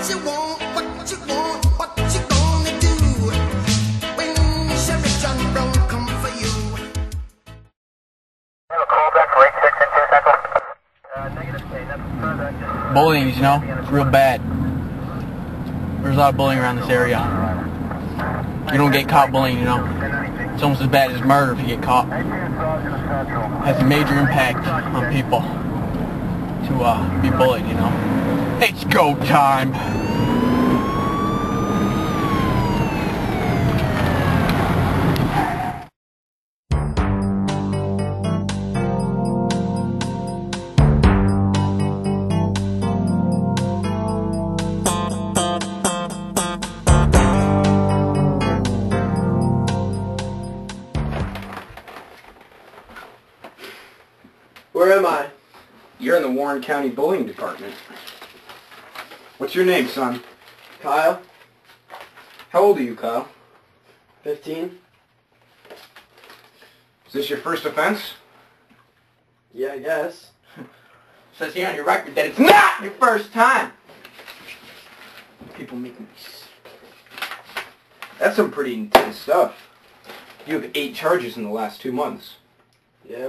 you want, what you want, what you gonna do when Sheriff John Brown come for you? Have a call back for 86 and 2 seconds. Bullying, you know, it's real bad. There's a lot of bullying around this area. You don't get caught bullying, you know. It's almost as bad as murder if you get caught. It has a major impact on people to be bullied, you know. It's go time! Where am I? You're in the Warren County Bullying Department. What's your name, son? Kyle? How old are you, Kyle? 15? Is this your first offense? Yeah, I guess. Says here on your record that it's not your first time. People make me... That's some pretty intense stuff. You have 8 charges in the last 2 months. Yeah?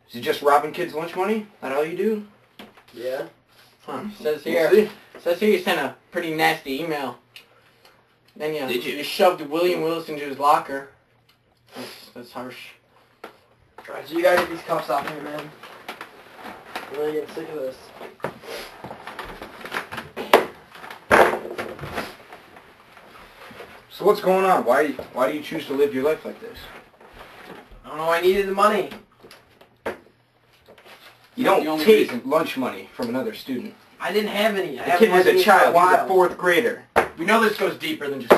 Is it just robbing kids' lunch money? That all you do? Yeah? Huh. Says here you sent a pretty nasty email. Then you shoved William Willis into his locker. That's harsh. Alright, so you gotta get these cuffs off here, man. I'm really getting sick of this. So what's going on? Why do you choose to live your life like this? I don't know, I needed the money. You don't take lunch money from another student. I didn't have any. The kid was a child. He's a 4th grader. We know this goes deeper than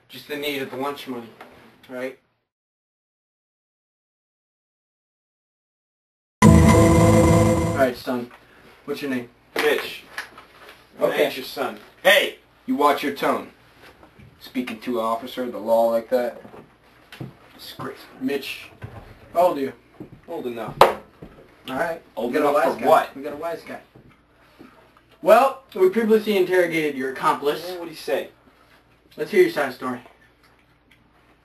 just the need of the lunch money, right? Alright, son. What's your name? Mitch. Okay. That's your son. Hey! You watch your tone. Speaking to an officer of the law like that. Disgraceful. Mitch. How old are you? Old enough. Alright. Old enough for what? We got a wise guy. Well, we previously interrogated your accomplice. What did he say? Let's hear your side of the story.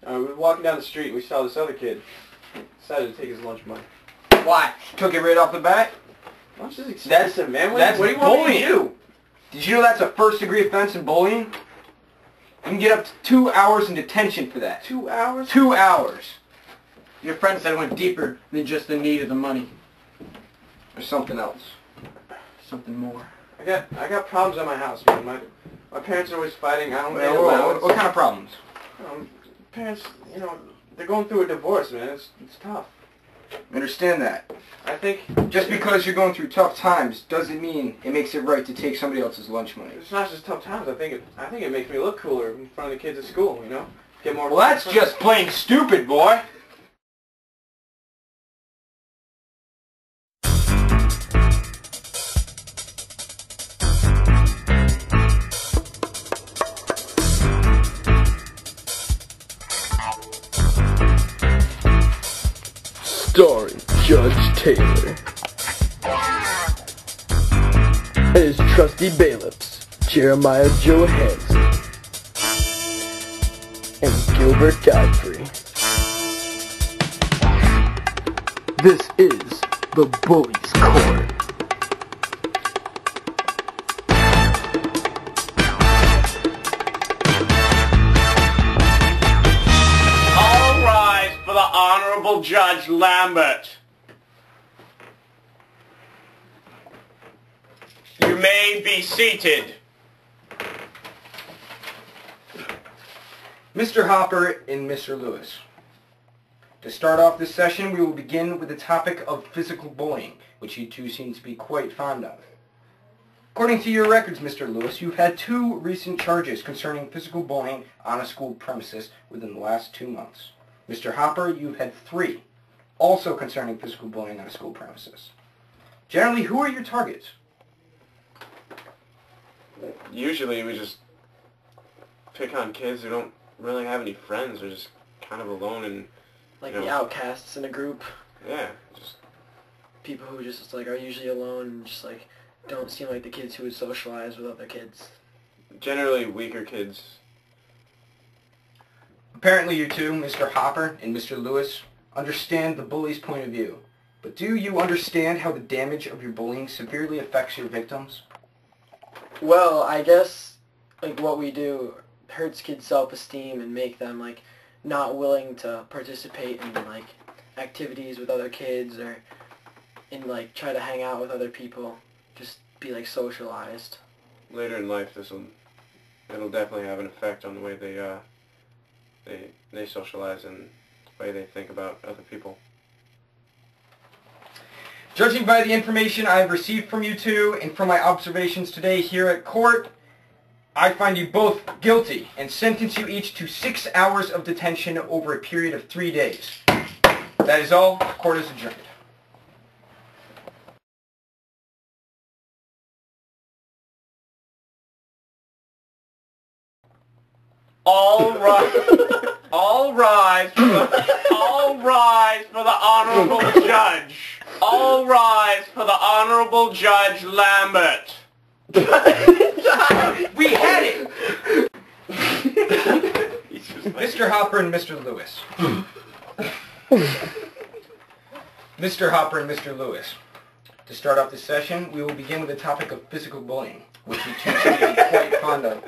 We were walking down the street and we saw this other kid. Decided to take his lunch money. Why? Took it right off the bat? Lunch is expensive, man. That's what do you want me to do? Did you know that's a first-degree offense in bullying? You can get up to 2 hours in detention for that. 2 hours? 2 hours. Your friend said it went deeper than just the need of the money. There's something else. Something more. I got problems at my house, man. My parents are always fighting. I don't get What kind of problems? Parents, you know, they're going through a divorce, man. It's tough. I understand that. I think Just because you're going through tough times doesn't mean it makes it right to take somebody else's lunch money. it's not just tough times. I think it makes me look cooler in front of the kids at school, you know? Get more. Well, that's just plain stupid, boy. Starring Judge Taylor and his trusty bailiffs, Jeremiah Johansson and Gilbert Godfrey. This is the Bully's Court. Honorable Judge Lambert. You may be seated. Mr. Hopper and Mr. Lewis. To start off this session, we will begin with the topic of physical bullying, which you two seem to be quite fond of. According to your records, Mr. Lewis, you've had 2 recent charges concerning physical bullying on a school premises within the last 2 months. Mr. Hopper, you've had 3, also concerning physical bullying on a school premises. Generally, who are your targets? Usually we just pick on kids who don't really have any friends. They're just kind of alone and... Like the outcasts in a group. Yeah, just... People who just like are usually alone and just like don't seem like the kids who would socialize with other kids. Generally weaker kids. Apparently you two, Mr. Hopper and Mr. Lewis, understand the bully's point of view. But do you understand how the damage of your bullying severely affects your victims? Well, I guess, like, what we do hurts kids' self-esteem and make them, like, not willing to participate in, like, activities with other kids or in, like, try to hang out with other people. Just be, like, socialized. Later in life, it'll definitely have an effect on the way they socialize and the way they think about other people. Judging by the information I have received from you two and from my observations today here at court, I find you both guilty and sentence you each to 6 hours of detention over a period of 3 days. That is all. Court is adjourned. All rise for the honorable judge. All rise for the honorable Judge Lambert. We had it! Mr. Hopper and Mr. Lewis. Mr. Hopper and Mr. Lewis. To start off this session, we will begin with the topic of physical bullying, which you two seem to be quite fond of.